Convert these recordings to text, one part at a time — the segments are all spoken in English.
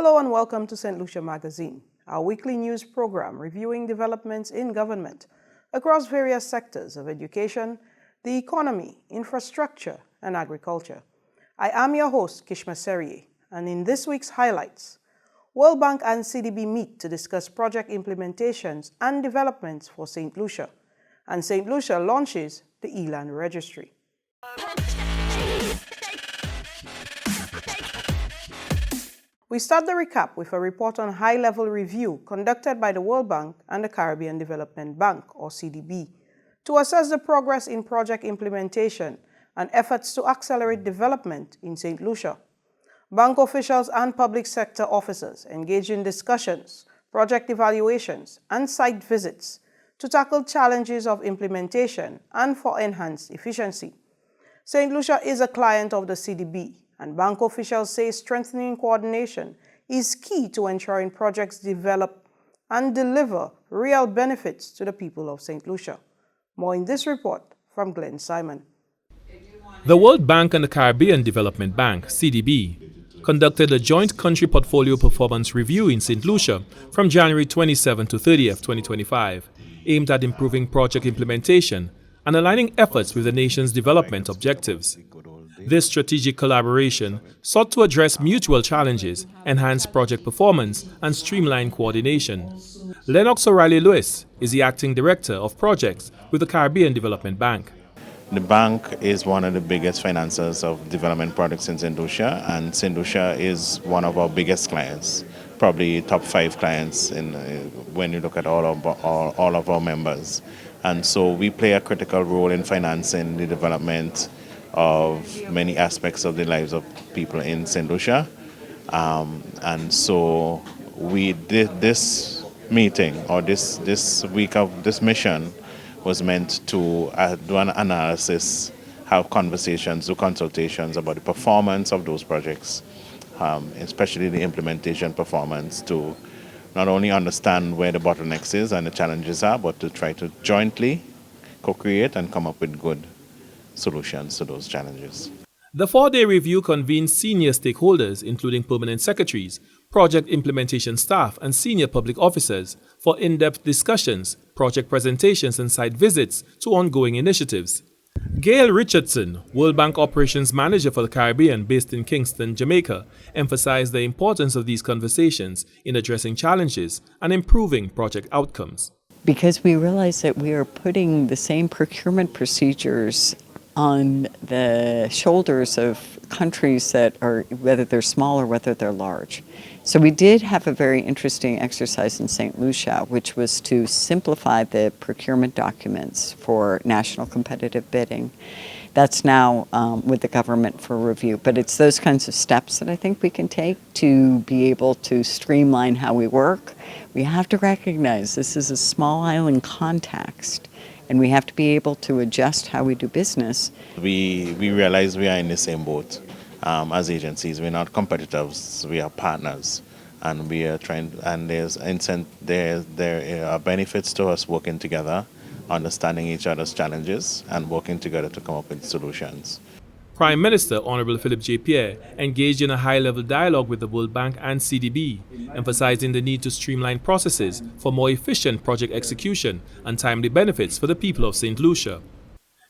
Hello and welcome to St. Lucia Magazine, our weekly news program reviewing developments in government across various sectors of education, the economy, infrastructure, and agriculture. I am your host, Kishma Serrier, and in this week's highlights, World Bank and CDB meet to discuss project implementations and developments for St. Lucia, and St. Lucia launches the Eland registry. We start the recap with a report on high-level review conducted by the World Bank and the Caribbean Development Bank, or CDB, to assess the progress in project implementation and efforts to accelerate development in St. Lucia. Bank officials and public sector officers engaged in discussions, project evaluations, and site visits to tackle challenges of implementation and for enhanced efficiency. St. Lucia is a client of the CDB, and bank officials say strengthening coordination is key to ensuring projects develop and deliver real benefits to the people of St. Lucia. More in this report from Glenn Simon. The World Bank and the Caribbean Development Bank, CDB, conducted a joint country portfolio performance review in St. Lucia from January 27 to 30th, 2025, aimed at improving project implementation and aligning efforts with the nation's development objectives. This strategic collaboration sought to address mutual challenges, enhance project performance, and streamline coordination. Lennox O'Reilly Lewis is the acting director of projects with the Caribbean Development Bank. The bank is one of the biggest financiers of development projects in St. Lucia, and St. Lucia is one of our biggest clients, probably top 5 clients when you look at all of our members. And so we play a critical role in financing the development of many aspects of the lives of people in St. Lucia. And so we did this meeting, or this week of this mission was meant to do an analysis, have conversations, do consultations about the performance of those projects, especially the implementation performance, to not only understand where the bottlenecks is and the challenges are, but to try to jointly co-create and come up with good solutions to those challenges. The 4-day review convened senior stakeholders, including permanent secretaries, project implementation staff, and senior public officers, for in-depth discussions, project presentations, and site visits to ongoing initiatives. Gail Richardson, World Bank Operations Manager for the Caribbean based in Kingston, Jamaica, emphasized the importance of these conversations in addressing challenges and improving project outcomes. Because we realize that we are putting the same procurement procedures on the shoulders of countries that are, whether they're small or whether they're large. So we did have a very interesting exercise in St. Lucia, which was to simplify the procurement documents for national competitive bidding. That's now with the government for review. But it's those kinds of steps that I think we can take to be able to streamline how we work. We have to recognize this is a small island context, and we have to be able to adjust how we do business. We realize we are in the same boat as agencies. We're not competitors, we are partners. And we are trying, and there are benefits to us working together, understanding each other's challenges, and working together to come up with solutions. Prime Minister Honorable Philip J. Pierre engaged in a high-level dialogue with the World Bank and CDB, emphasizing the need to streamline processes for more efficient project execution and timely benefits for the people of St. Lucia.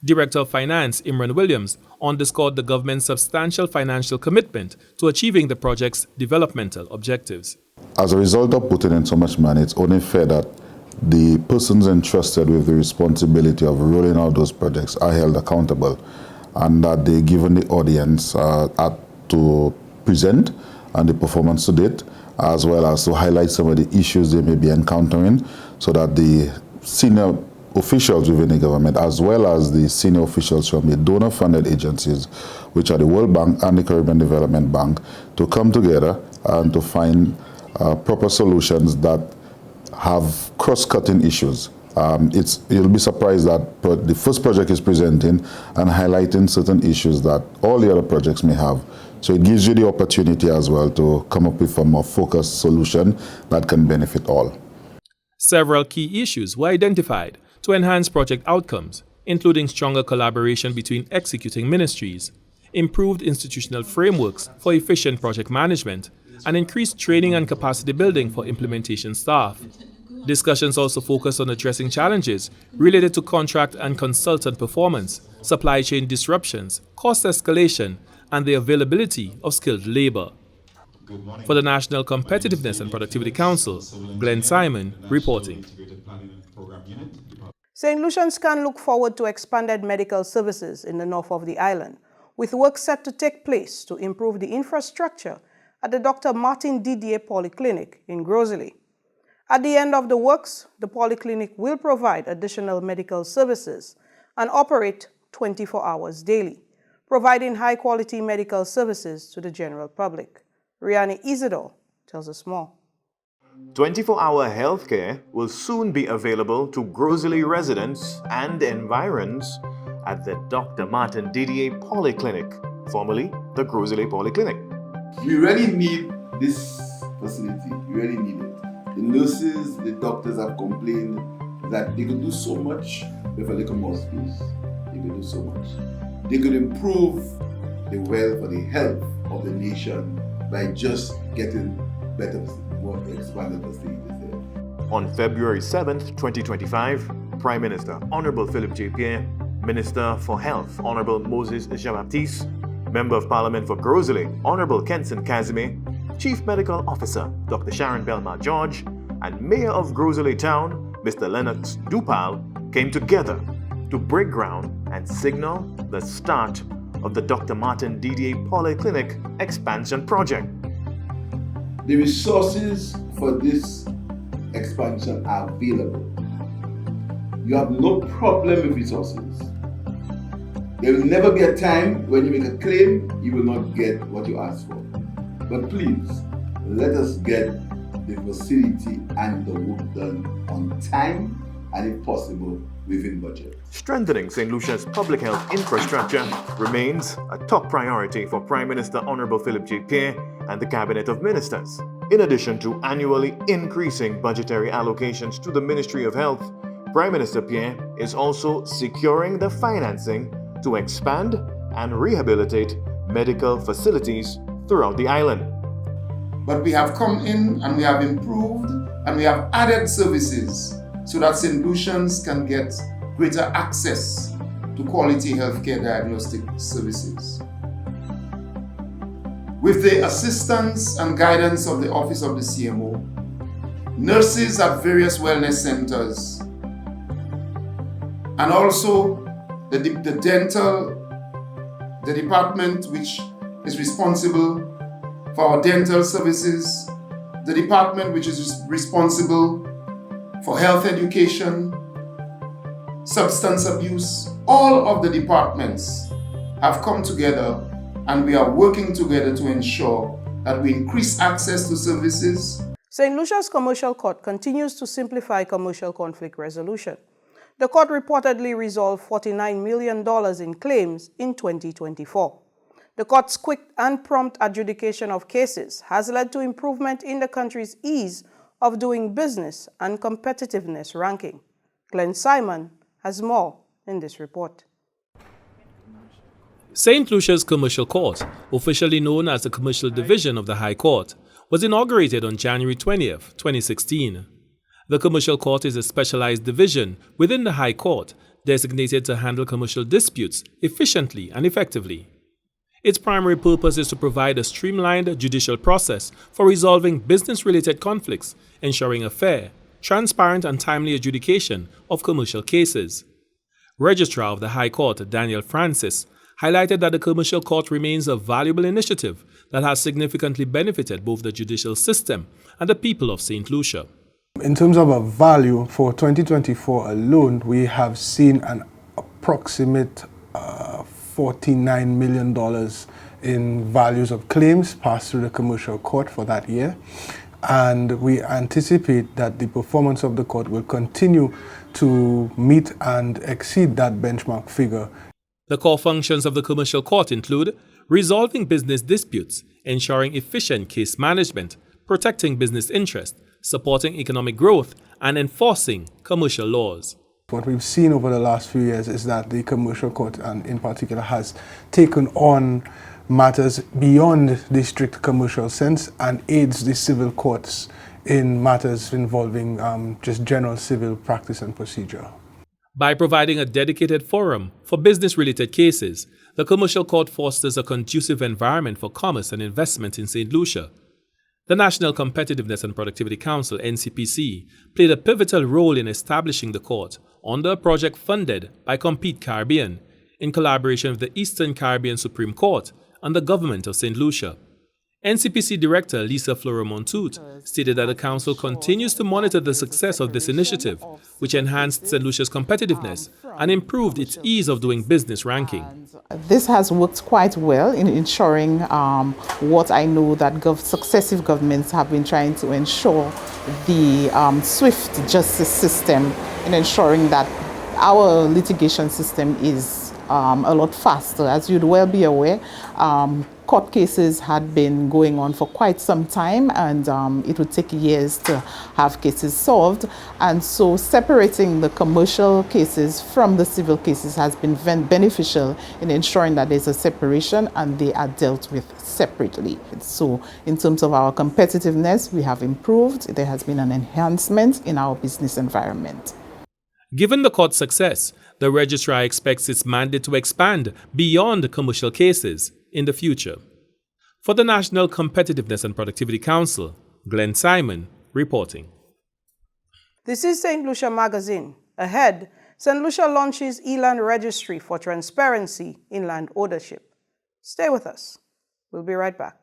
Director of Finance Imran Williams underscored the government's substantial financial commitment to achieving the project's developmental objectives. As a result of putting in so much money, it's only fair that the persons entrusted with the responsibility of rolling out those projects are held accountable, and that they're given the audience to present and the performance to date, as well as to highlight some of the issues they may be encountering, so that the senior officials within the government, as well as the senior officials from the donor-funded agencies, which are the World Bank and the Caribbean Development Bank, to come together and to find proper solutions that have cross-cutting issues. You'll be surprised that the first project is presenting and highlighting certain issues that all the other projects may have. So it gives you the opportunity as well to come up with a more focused solution that can benefit all. Several key issues were identified to enhance project outcomes, including stronger collaboration between executing ministries, improved institutional frameworks for efficient project management, and increased training and capacity building for implementation staff. Discussions also focus on addressing challenges related to contract and consultant performance, supply chain disruptions, cost escalation, and the availability of skilled labor. For the National Competitiveness and Productivity Council, Glenn Simon reporting. St. Lucians can look forward to expanded medical services in the north of the island, with work set to take place to improve the infrastructure at the Dr. Martin Didier Polyclinic in Grosley. At the end of the works, the polyclinic will provide additional medical services and operate 24 hours daily, providing high-quality medical services to the general public. Riani Isidore tells us more. 24-hour healthcare will soon be available to Grosley residents and environs at the Dr. Martin Didier Polyclinic, formerly the Grosley Polyclinic. We really need this facility. We really need it. The nurses, the doctors have complained that they could do so much with a little more space. They could do so much. They could improve the wealth or the health of the nation by just getting better, more expanded facilities there. On February 7th, 2025, Prime Minister Honorable Philip J. Pierre, Minister for Health Honorable Moses Jean-Baptiste, Member of Parliament for Grosley Honorable Kenson Casimir, Chief Medical Officer Dr. Sharon Belmar George, and Mayor of Grosley Town, Mr. Lennox Dupal, came together to break ground and signal the start of the Dr. Martin Didier Polyclinic expansion project. The resources for this expansion are available. You have no problem with resources. There will never be a time when you make a claim you will not get what you ask for. But please, let us get the facility and the work done on time and, if possible, within budget. Strengthening St. Lucia's public health infrastructure remains a top priority for Prime Minister Honorable Philip J. Pierre and the Cabinet of Ministers. In addition to annually increasing budgetary allocations to the Ministry of Health, Prime Minister Pierre is also securing the financing to expand and rehabilitate medical facilities throughout the island. But we have come in and we have improved and we have added services so that St. Lucians can get greater access to quality healthcare diagnostic services. With the assistance and guidance of the Office of the CMO, nurses at various wellness centers, and also the department which is responsible for our dental services, the department which is responsible for health education, substance abuse, all of the departments have come together and we are working together to ensure that we increase access to services. St. Lucia's Commercial Court continues to simplify commercial conflict resolution. The court reportedly resolved $49 million in claims in 2024. The court's quick and prompt adjudication of cases has led to improvement in the country's ease of doing business and competitiveness ranking. Glenn Simon has more in this report. St. Lucia's Commercial Court, officially known as the Commercial Division of the High Court, was inaugurated on January 20th, 2016. The Commercial Court is a specialized division within the High Court designated to handle commercial disputes efficiently and effectively. Its primary purpose is to provide a streamlined judicial process for resolving business-related conflicts, ensuring a fair, transparent and timely adjudication of commercial cases. Registrar of the High Court, Daniel Francis, highlighted that the Commercial Court remains a valuable initiative that has significantly benefited both the judicial system and the people of St. Lucia. In terms of a value, for 2024 alone, we have seen an approximate $49 million in values of claims passed through the Commercial Court for that year. And we anticipate that the performance of the court will continue to meet and exceed that benchmark figure. The core functions of the Commercial Court include resolving business disputes, ensuring efficient case management, protecting business interests, supporting economic growth, and enforcing commercial laws. What we've seen over the last few years is that the Commercial Court, and in particular, has taken on matters beyond the strict commercial sense and aids the civil courts in matters involving just general civil practice and procedure. By providing a dedicated forum for business-related cases, the Commercial Court fosters a conducive environment for commerce and investment in St. Lucia. The National Competitiveness and Productivity Council, NCPC, played a pivotal role in establishing the court under a project funded by Compete Caribbean in collaboration with the Eastern Caribbean Supreme Court and the government of St. Lucia. NCPC Director Lisa Flora-Montoute stated that the Council continues to monitor the success of this initiative, which enhanced St. Lucia's competitiveness and improved its ease of doing business ranking. This has worked quite well in ensuring what I know that successive governments have been trying to ensure, the swift justice system, in ensuring that our litigation system is a lot faster. As you'd well be aware, court cases had been going on for quite some time, and it would take years to have cases solved. And so separating the commercial cases from the civil cases has been beneficial in ensuring that there's a separation and they are dealt with separately. So in terms of our competitiveness, we have improved. There has been an enhancement in our business environment. Given the court's success, the registrar expects its mandate to expand beyond commercial cases in the future. For the National Competitiveness and Productivity Council, Glenn Simon reporting. This is St. Lucia Magazine. Ahead, St. Lucia launches eLand Registry for transparency in land ownership. Stay with us. We'll be right back.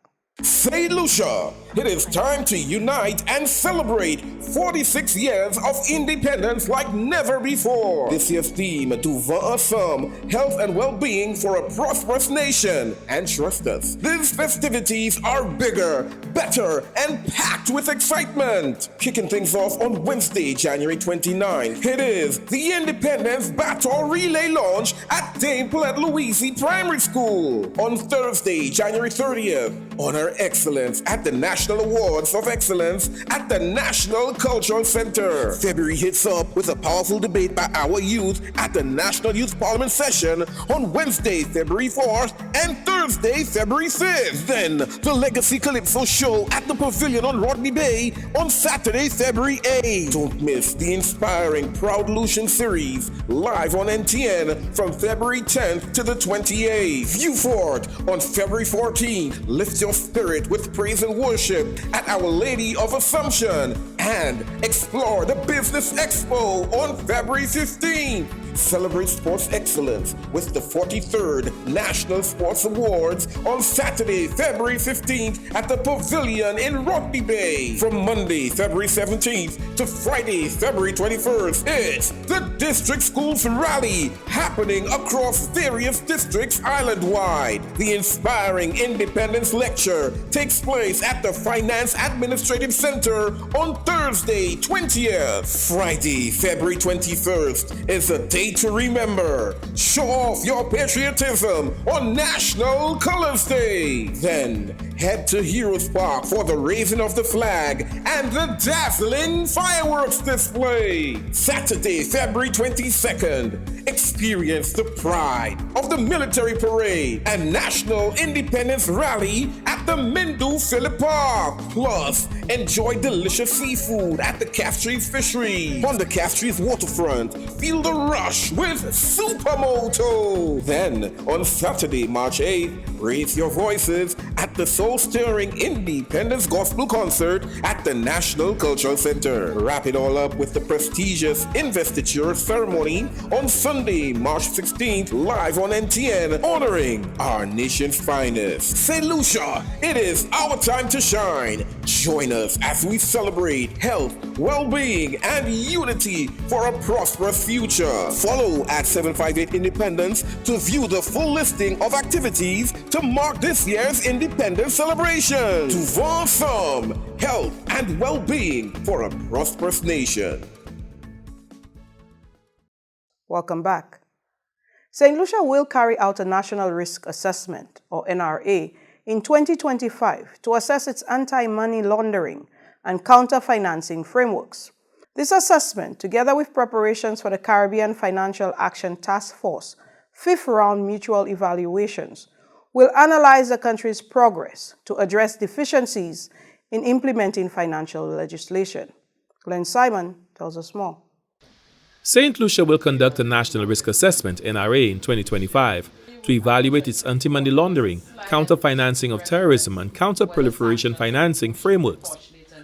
St. Lucia, it is time to unite and celebrate 46 years of independence like never before. This year's theme, to ensemble, health and well-being for a prosperous nation. And trust us, these festivities are bigger, better, and packed with excitement. Kicking things off on Wednesday, January 29th, it is the Independence Battle Relay launch at Dame Paulette Louise Primary School. On Thursday, January 30th, honor excellence at the National Awards of Excellence at the National Cultural Center. February hits up with a powerful debate by our youth at the National Youth Parliament session on Wednesday, February 4th and Thursday, February 5th. Then the Legacy Calypso show at the Pavilion on Rodney Bay on Saturday, February 8th. Don't miss the inspiring Proud Lucian series live on NTN from February 10th to the 28th. Viewfort on February 14th. Lift your spirit with praise and worship at Our Lady of Assumption, and explore the Business Expo on February 15th. Celebrate sports excellence with the 43rd National Sports Awards on Saturday, February 15th at the Pavilion in Rodney Bay. From Monday, February 17th to Friday, February 21st, it's the District Schools Rally happening across various districts island-wide. The inspiring Independence Lecture takes place at the Finance Administrative Center on Thursday, 20th. Friday, February 21st is a day to remember. Show off your patriotism on National Colors Day. Then head to Heroes Park for the raising of the flag and the dazzling fireworks display. Saturday, February 22nd, experience the pride of the military parade and National Independence Rally at the Mindu Phillip Park. Plus, enjoy delicious seafood at the Castries Fishery. On the Castries waterfront, feel the rush with Supermoto. Then, on Saturday, March 8th, raise your voices at the soul-stirring Independence Gospel Concert at the National Cultural Center. Wrap it all up with the prestigious investiture ceremony on Sunday, March 16th, live on NTN, honoring our nation's finest. St. Lucia, it is our time to shine. Join us as we celebrate health, well-being, and unity for a prosperous future. Follow at 758 Independence to view the full listing of activities to mark this year's Independence celebration. To ensemble, health and well-being for a prosperous nation. Welcome back. St. Lucia will carry out a National Risk Assessment, or NRA, in 2025 to assess its anti-money laundering and counter-financing frameworks. This assessment, together with preparations for the Caribbean Financial Action Task Force 5th round mutual evaluations, will analyze the country's progress to address deficiencies in implementing financial legislation. Glenn Simon tells us more. St. Lucia will conduct a National Risk Assessment, NRA, in 2025 to evaluate its anti-money laundering, counter-financing of terrorism, and counter-proliferation financing frameworks.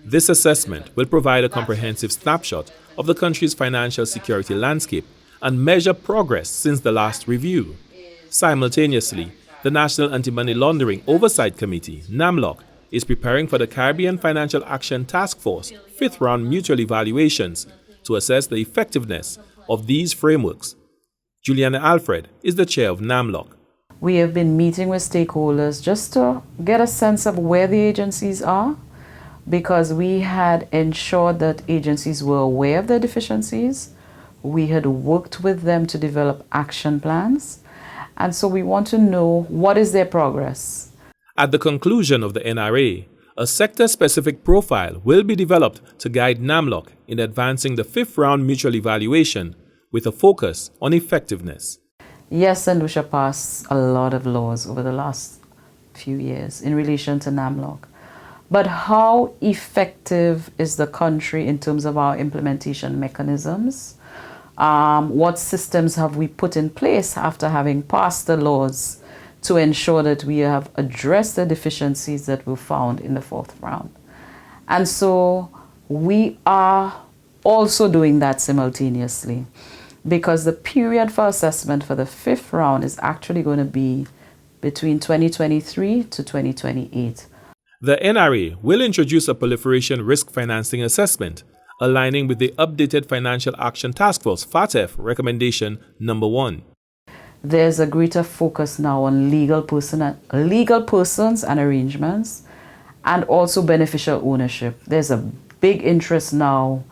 This assessment will provide a comprehensive snapshot of the country's financial security landscape and measure progress since the last review. Simultaneously, the National Anti-Money Laundering Oversight Committee, NAMLOC, is preparing for the Caribbean Financial Action Task Force fifth-round mutual evaluations to assess the effectiveness of these frameworks. Juliana Alfred is the chair of NAMLOC. We have been meeting with stakeholders just to get a sense of where the agencies are, because we had ensured that agencies were aware of their deficiencies. We had worked with them to develop action plans, and so we want to know what is their progress. At the conclusion of the NRA, a sector-specific profile will be developed to guide NAMLOC in advancing the fifth-round mutual evaluation with a focus on effectiveness. Yes, St. Lucia passed a lot of laws over the last few years in relation to NAMLOC. But how effective is the country in terms of our implementation mechanisms? What systems have we put in place after having passed the laws to ensure that we have addressed the deficiencies that were found in the fourth round? And so we are also doing that simultaneously, because the period for assessment for the fifth round is actually going to be between 2023 to 2028. The NRA will introduce a proliferation risk financing assessment, aligning with the updated Financial Action Task Force FATF recommendation number 1. There's a greater focus now on legal persons and arrangements, and also beneficial ownership. There's a big interest now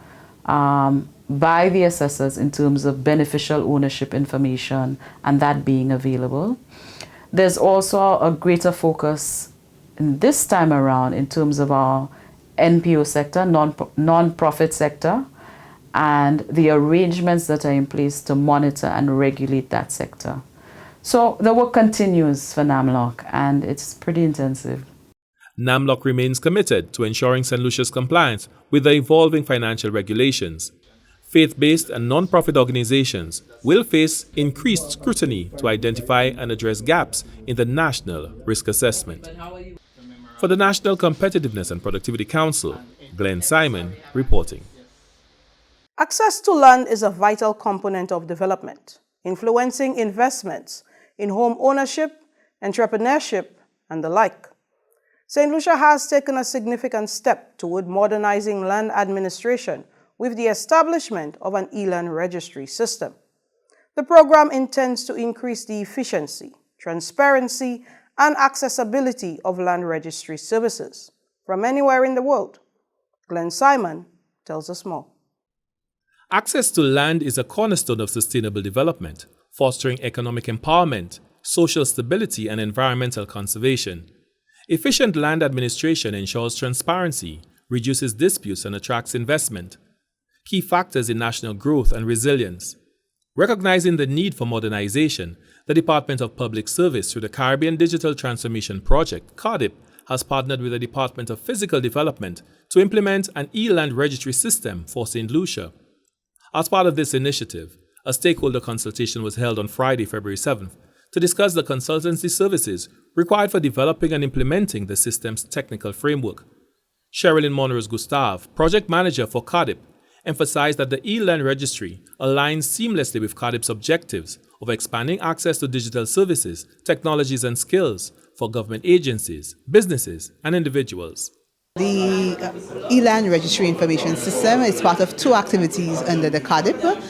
by the assessors in terms of beneficial ownership information and that being available. There's also a greater focus in this time around in terms of our NPO sector, non-profit sector, and the arrangements that are in place to monitor and regulate that sector. So the work continues for NAMLOC, and it's pretty intensive. NAMLOC remains committed to ensuring St. Lucia's compliance with the evolving financial regulations. Faith-based and non-profit organizations will face increased scrutiny to identify and address gaps in the national risk assessment. For the National Competitiveness and Productivity Council, Glenn Simon reporting. Access to land is a vital component of development, influencing investments in home ownership, entrepreneurship, and the like. St. Lucia has taken a significant step toward modernizing land administration with the establishment of an e-land registry system. The program intends to increase the efficiency, transparency, and accessibility of land registry services from anywhere in the world. Glenn Simon tells us more. Access to land is a cornerstone of sustainable development, fostering economic empowerment, social stability, and environmental conservation. Efficient land administration ensures transparency, reduces disputes, and attracts investment, key factors in national growth and resilience. Recognizing the need for modernization, the Department of Public Service through the Caribbean Digital Transformation Project, CARDIP, has partnered with the Department of Physical Development to implement an e-land registry system for St. Lucia. As part of this initiative, a stakeholder consultation was held on Friday, February 7th, to discuss the consultancy services required for developing and implementing the system's technical framework. Sherilyn Monrose Gustave, project manager for CARDIP, emphasized that the e-land registry aligns seamlessly with CARDIP's objectives of expanding access to digital services, technologies, and skills for government agencies, businesses, and individuals. The e-land registry information system is part of two activities under the CARDIP,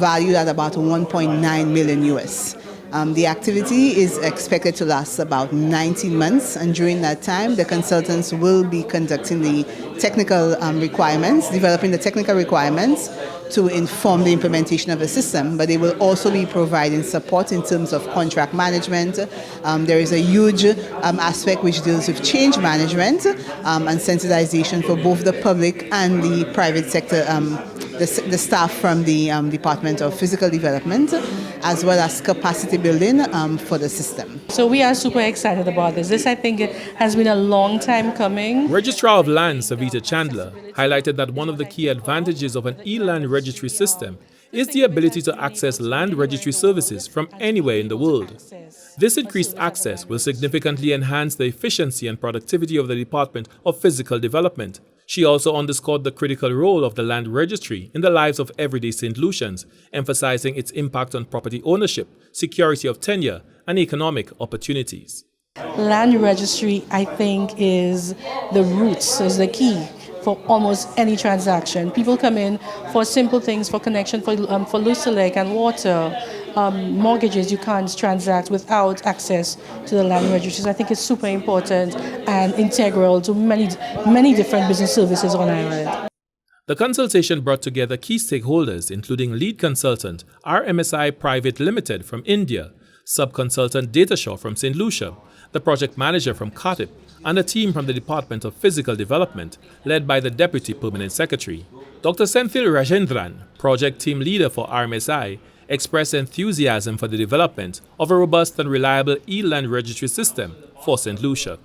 valued at about 1.9 million US. The activity is expected to last about 19 months, and during that time, the consultants will be conducting the technical requirements, developing the technical requirements to inform the implementation of the system, but they will also be providing support in terms of contract management. There is a huge aspect which deals with change management and sensitization for both the public and the private sector the staff from the Department of Physical Development, as well as capacity building for the system. So we are super excited about this. This, I think, has been a long time coming. Registrar of Land Savita Chandler highlighted that one of the key advantages of an e-land registry system is the ability to access land registry services from anywhere in the world. This increased access will significantly enhance the efficiency and productivity of the Department of Physical Development. She also underscored the critical role of the land registry in the lives of everyday St. Lucians, emphasizing its impact on property ownership, security of tenure, and economic opportunities. Land registry, I think, is the roots, is the key for almost any transaction. People come in for simple things, for connection, for Lucia and water, mortgages. You can't transact without access to the land registries. I think it's super important and integral to many different business services on Ireland. The consultation brought together key stakeholders, including lead consultant RMSI Private Limited from India, sub-consultant Datashaw from St. Lucia, the project manager from CATIP, and a team from the Department of Physical Development, led by the Deputy Permanent Secretary. Dr. Senthil Rajendran, project team leader for RMSI, expressed enthusiasm for the development of a robust and reliable e-land registry system for St. Lucia.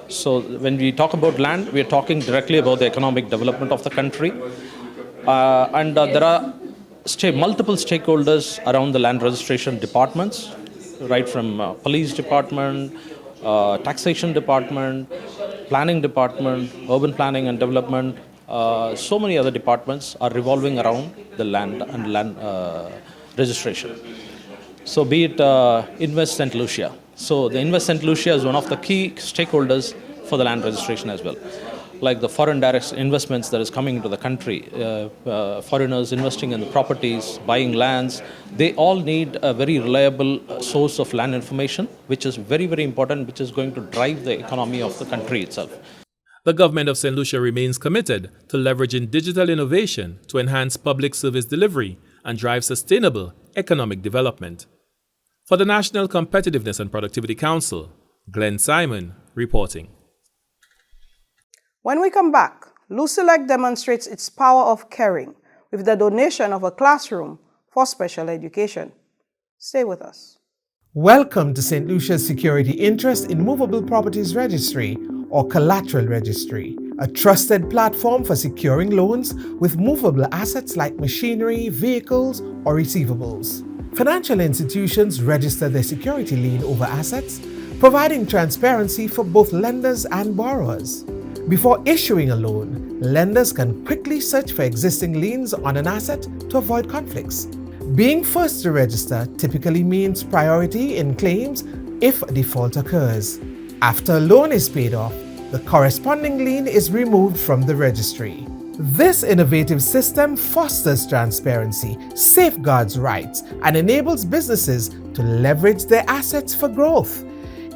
So when we talk about land, we are talking directly about the economic development of the country. There are multiple stakeholders around the land registration departments, right from police department, taxation department, planning department, urban planning and development. So many other departments are revolving around the land and land registration. So be it Invest St. Lucia. So the Invest St. Lucia is one of the key stakeholders for the land registration as well. Like the foreign direct investments that is coming into the country, foreigners investing in the properties, buying lands, they all need a very reliable source of land information, which is very, very important, which is going to drive the economy of the country itself. The government of St. Lucia remains committed to leveraging digital innovation to enhance public service delivery and drive sustainable economic development. For the National Competitiveness and Productivity Council, Glenn Simon reporting. When we come back, Lucia demonstrates its power of caring with the donation of a classroom for special education. Stay with us. Welcome to St. Lucia's Security Interest in Movable Properties Registry, or Collateral Registry, a trusted platform for securing loans with movable assets like machinery, vehicles, or receivables. Financial institutions register their security lien over assets, providing transparency for both lenders and borrowers. Before issuing a loan, lenders can quickly search for existing liens on an asset to avoid conflicts. Being first to register typically means priority in claims if a default occurs. After a loan is paid off, the corresponding lien is removed from the registry. This innovative system fosters transparency, safeguards rights, and enables businesses to leverage their assets for growth.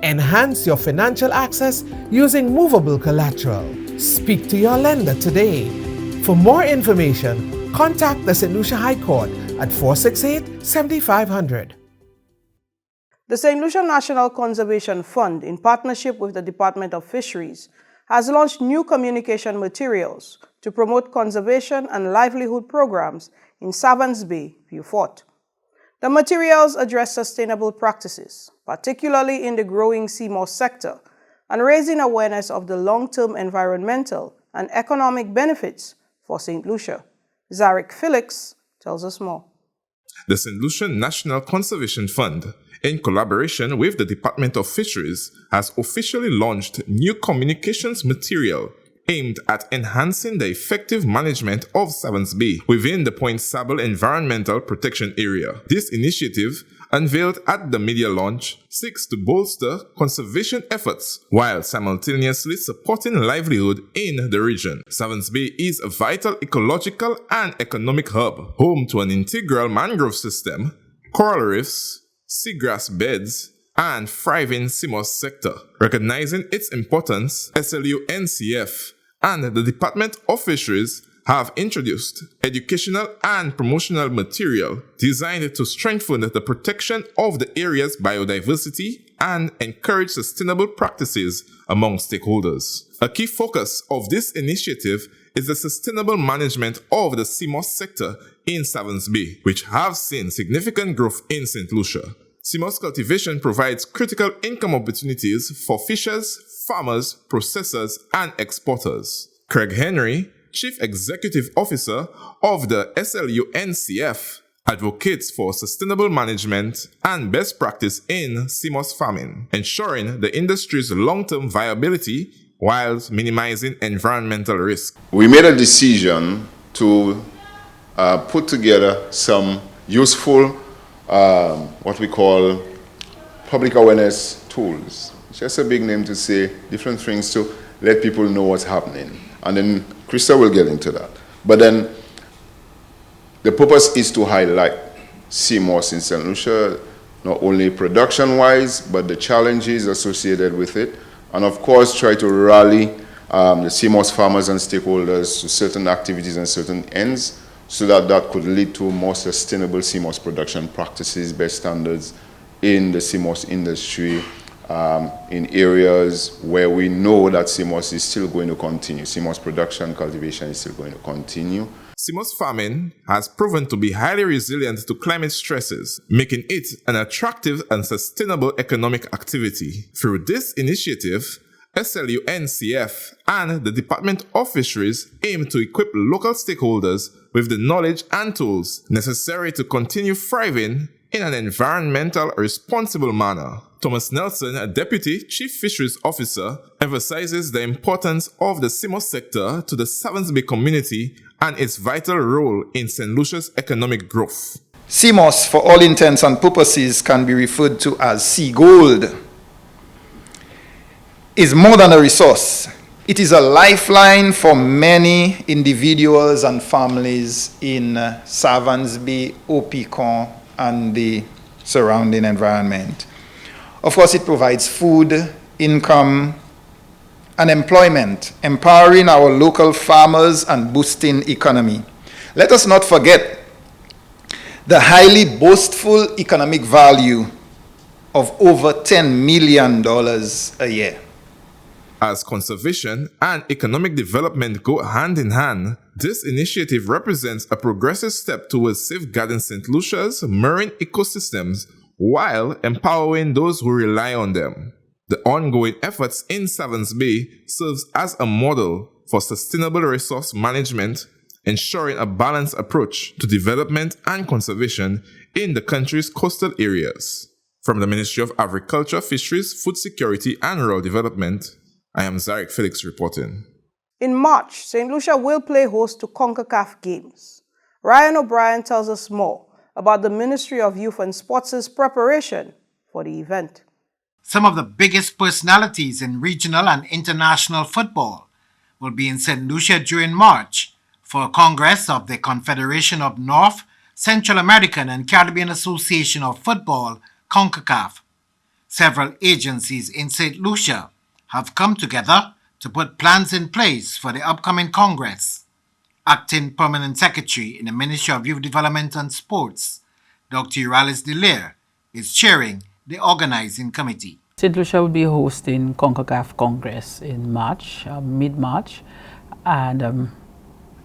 Enhance your financial access using movable collateral. Speak to your lender today. For more information, contact the St. Lucia High Court at 468-7500. The St. Lucia National Conservation Fund, in partnership with the Department of Fisheries, has launched new communication materials to promote conservation and livelihood programs in Savans Bay, Vieux Fort. The materials address sustainable practices, particularly in the growing sea moss sector, and raising awareness of the long-term environmental and economic benefits for St. Lucia. Zarek Felix tells us more. The St. Lucia National Conservation Fund, in collaboration with the Department of Fisheries, has officially launched new communications material aimed at enhancing the effective management of Savans Bay within the Point Sable Environmental Protection Area. This initiative, unveiled at the media launch, seeks to bolster conservation efforts while simultaneously supporting livelihood in the region. Savans Bay is a vital ecological and economic hub, home to an integral mangrove system, coral reefs, seagrass beds, and thriving sea moss sector. Recognizing its importance, SLU-NCF and the Department of Fisheries have introduced educational and promotional material designed to strengthen the protection of the area's biodiversity and encourage sustainable practices among stakeholders. A key focus of this initiative is the sustainable management of the CMOS sector in Savans Bay, which have seen significant growth in St. Lucia. CMOS cultivation provides critical income opportunities for fishers, farmers, processors, and exporters. Craig Henry, Chief Executive Officer of the SLUNCF, advocates for sustainable management and best practice in CMOS farming, ensuring the industry's long-term viability whilst minimizing environmental risk. We made a decision to put together some useful, what we call public awareness tools. It's just a big name to say different things to let people know what's happening. And then Krista will get into that. But then the purpose is to highlight CMOS in St. Lucia, not only production-wise, but the challenges associated with it. And of course, try to rally the CMOS farmers and stakeholders to certain activities and certain ends so that that could lead to more sustainable CMOS production practices, best standards in the CMOS industry, in areas where we know that CMOS is still going to continue. CMOS production, cultivation is still going to continue. CMOS farming has proven to be highly resilient to climate stresses, making it an attractive and sustainable economic activity. Through this initiative, SLUNCF and the Department of Fisheries aim to equip local stakeholders with the knowledge and tools necessary to continue thriving in an environmental responsible manner. Thomas Nelson, a Deputy Chief Fisheries Officer, emphasizes the importance of the CMOS sector to the Savans Bay community and its vital role in St. Lucia's economic growth. CMOS, for all intents and purposes, can be referred to as sea gold. Is more than a resource. It is a lifeline for many individuals and families in Savans Bay, Opicon, and the surrounding environment. Of course, it provides food, income, and employment, empowering our local farmers and boosting economy. Let us not forget the highly boastful economic value of over $10 million a year. As conservation and economic development go hand in hand, this initiative represents a progressive step towards safeguarding St. Lucia's marine ecosystems while empowering those who rely on them. The ongoing efforts in Savans Bay serves as a model for sustainable resource management, ensuring a balanced approach to development and conservation in the country's coastal areas. From the Ministry of Agriculture, Fisheries, Food Security and Rural Development, I am Zarek Felix reporting. In March, St. Lucia will play host to CONCACAF Games. Ryan O'Brien tells us more about the Ministry of Youth and Sports' preparation for the event. Some of the biggest personalities in regional and international football will be in St. Lucia during March for a Congress of the Confederation of North, Central American and Caribbean Association of Football, CONCACAF. Several agencies in St. Lucia have come together to put plans in place for the upcoming Congress. Acting Permanent Secretary in the Ministry of Youth Development and Sports, Dr. Uralis Delaire, is chairing the organizing committee. St. Lucia will be hosting CONCACAF Congress in March, mid-March, and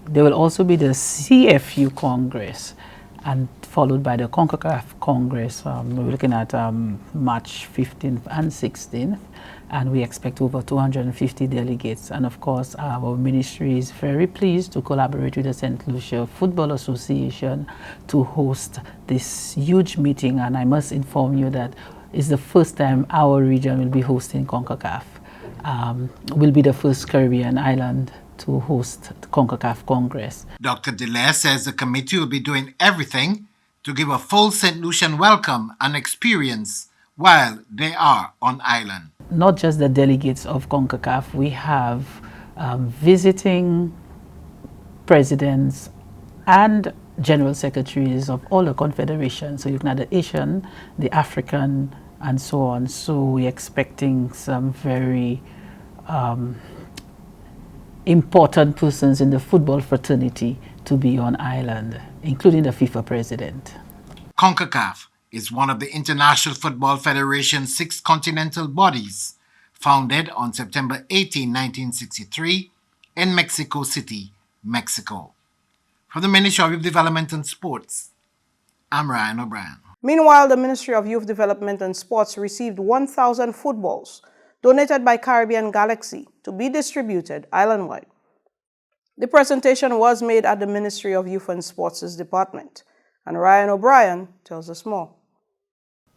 there will also be the CFU Congress, and followed by the CONCACAF Congress. We're looking at March 15th and 16th, and we expect over 250 delegates. And of course, our ministry is very pleased to collaborate with the St. Lucia Football Association to host this huge meeting. And I must inform you that it's the first time our region will be hosting CONCACAF. We'll be the first Caribbean island to host the CONCACAF Congress. Dr. Delaire says the committee will be doing everything to give a full St. Lucian welcome and experience while they are on island. Not just the delegates of CONCACAF, we have visiting presidents and general secretaries of all the confederations. So you can have the Asian, the African, and so on. So we're expecting some very important persons in the football fraternity to be on island, including the FIFA president. CONCACAF is one of the International Football Federation's 6 continental bodies, founded on September 18, 1963 in Mexico City, Mexico. From the Ministry of Youth Development and Sports, I'm Ryan O'Brien. Meanwhile, the Ministry of Youth Development and Sports received 1,000 footballs donated by Caribbean Galaxy to be distributed island-wide. The presentation was made at the Ministry of Youth and Sports' department, and Ryan O'Brien tells us more.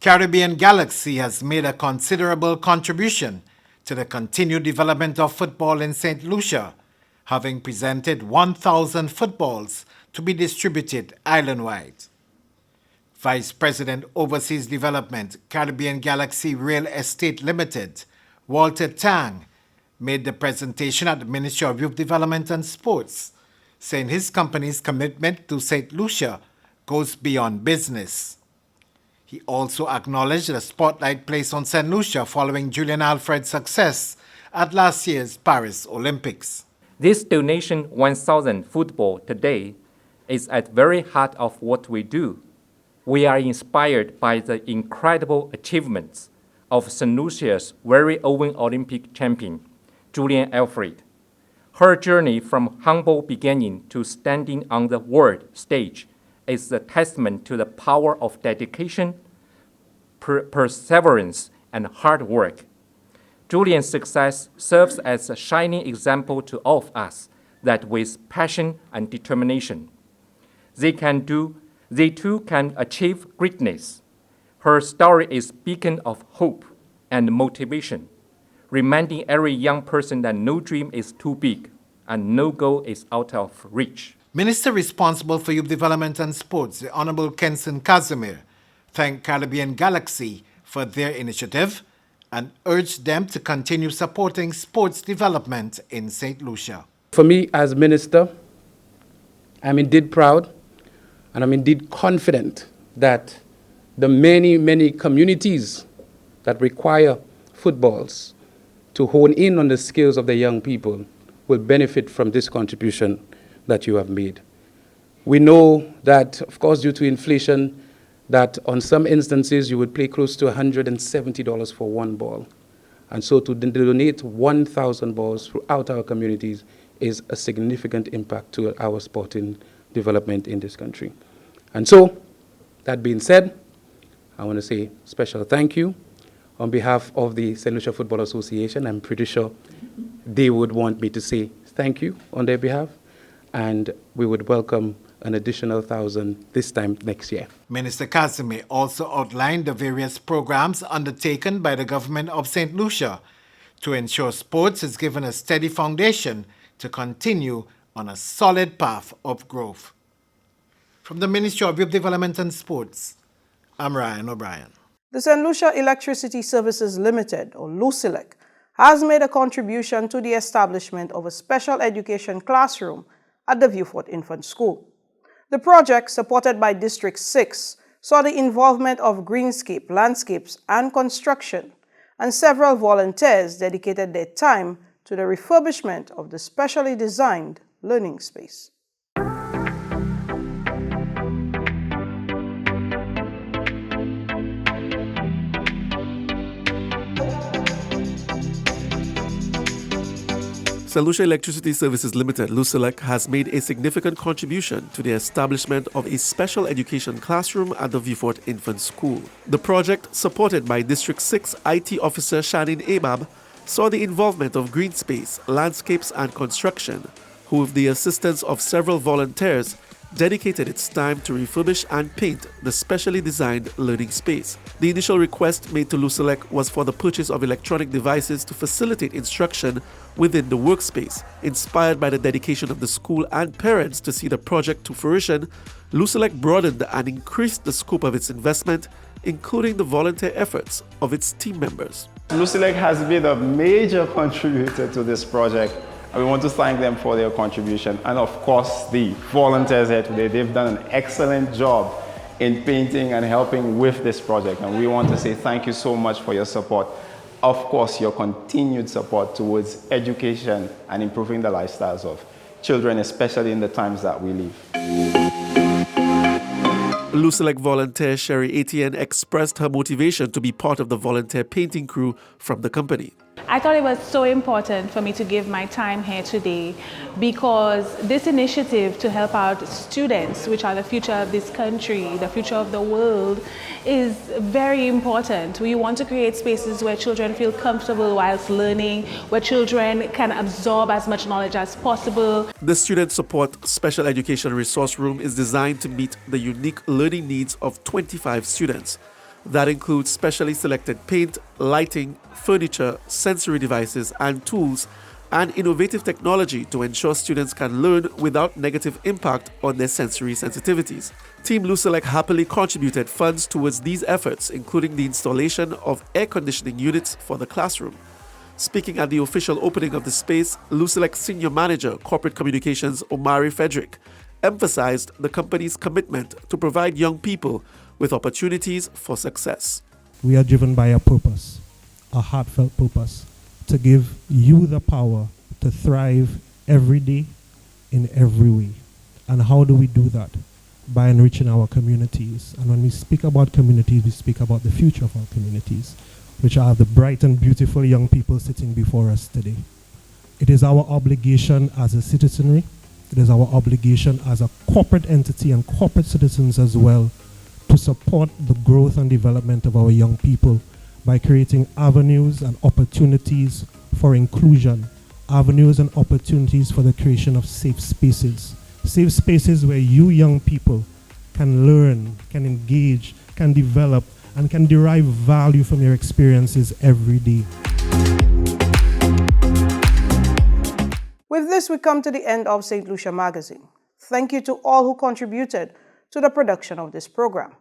Caribbean Galaxy has made a considerable contribution to the continued development of football in St. Lucia, having presented 1,000 footballs to be distributed island-wide. Vice President Overseas Development, Caribbean Galaxy Real Estate Limited, Walter Tang, made the presentation at the Ministry of Youth Development and Sports, saying his company's commitment to St. Lucia goes beyond business. He also acknowledged the spotlight placed on St. Lucia following Julian Alfred's success at last year's Paris Olympics. This donation 1,000 football today is at the very heart of what we do. We are inspired by the incredible achievements of St. Lucia's very own Olympic champion, Julian Alfred. Her journey from humble beginning to standing on the world stage is a testament to the power of dedication, perseverance, and hard work. Julian's success serves as a shining example to all of us that with passion and determination, they too can achieve greatness. Her story is a beacon of hope and motivation, reminding every young person that no dream is too big and no goal is out of reach. Minister responsible for Youth Development and Sports, the Honorable Kenson Casimir, thanked Caribbean Galaxy for their initiative and urged them to continue supporting sports development in St. Lucia. For me as minister, I'm indeed proud and I'm indeed confident that the many, many communities that require footballs to hone in on the skills of the young people will benefit from this contribution that you have made. We know that, of course, due to inflation, that on some instances you would pay close to $170 for one ball. And so to donate 1,000 balls throughout our communities is a significant impact to our sporting development in this country. And so, that being said, I want to say special thank you on behalf of the St. Lucia Football Association. I'm pretty sure they would want me to say thank you on their behalf, and we would welcome an additional 1,000 this time next year. Minister Casimir also outlined the various programs undertaken by the government of St. Lucia to ensure sports is given a steady foundation to continue on a solid path of growth. From the Ministry of Youth Development and Sports, I'm Ryan O'Brien. The St. Lucia Electricity Services Limited, or LUCILEC, has made a contribution to the establishment of a special education classroom at the Viewfort Infant School. The project, supported by District 6, saw the involvement of greenscape, landscapes, and construction, and several volunteers dedicated their time to the refurbishment of the specially designed learning space. St. Lucia Electricity Services Limited, LUCILEC, has made a significant contribution to the establishment of a special education classroom at the Viewfort Infant School. The project, supported by District 6 IT Officer Shannon Abab, saw the involvement of green space, landscapes, and construction, who, with the assistance of several volunteers, dedicated its time to refurbish and paint the specially designed learning space. The initial request made to LUCILEC was for the purchase of electronic devices to facilitate instruction within the workspace. Inspired by the dedication of the school and parents to see the project to fruition, LUCILEC broadened and increased the scope of its investment, including the volunteer efforts of its team members. LUCILEC has been a major contributor to this project, and we want to thank them for their contribution. And of course, the volunteers here today, they've done an excellent job in painting and helping with this project. And we want to say thank you so much for your support. Of course, your continued support towards education and improving the lifestyles of children, especially in the times that we live. LUCILEC volunteer Sherry Etienne expressed her motivation to be part of the volunteer painting crew from the company. I thought it was so important for me to give my time here today because this initiative to help out students, which are the future of this country, the future of the world, is very important. We want to create spaces where children feel comfortable whilst learning, where children can absorb as much knowledge as possible. The Student Support Special Education Resource Room is designed to meet the unique learning needs of 25 students. That includes specially selected paint, lighting, furniture, sensory devices and tools, and innovative technology to ensure students can learn without negative impact on their sensory sensitivities. Team Lucia happily contributed funds towards these efforts, including the installation of air conditioning units for the classroom. Speaking at the official opening of the space, Lucia Senior Manager, Corporate Communications Omari Frederick, emphasized the company's commitment to provide young people with opportunities for success. We are driven by a purpose, a heartfelt purpose, to give you the power to thrive every day in every way. And how do we do that? By enriching our communities. And when we speak about communities, we speak about the future of our communities, which are the bright and beautiful young people sitting before us today. It is our obligation as a citizenry, it is our obligation as a corporate entity and corporate citizens as well to support the growth and development of our young people by creating avenues and opportunities for inclusion, avenues and opportunities for the creation of safe spaces where you young people can learn, can engage, can develop, and can derive value from your experiences every day. With this, we come to the end of St. Lucia Magazine. Thank you to all who contributed to the production of this program: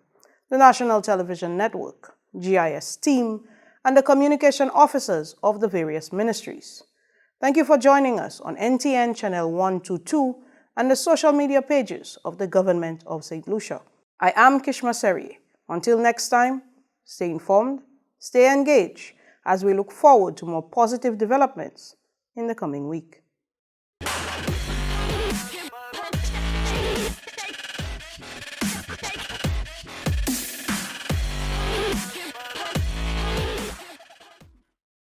the National Television Network, GIS team, and the communication officers of the various ministries. Thank you for joining us on NTN Channel 122 and the social media pages of the Government of St. Lucia. I am Kishma Serie. Until next time, stay informed, stay engaged, as we look forward to more positive developments in the coming week.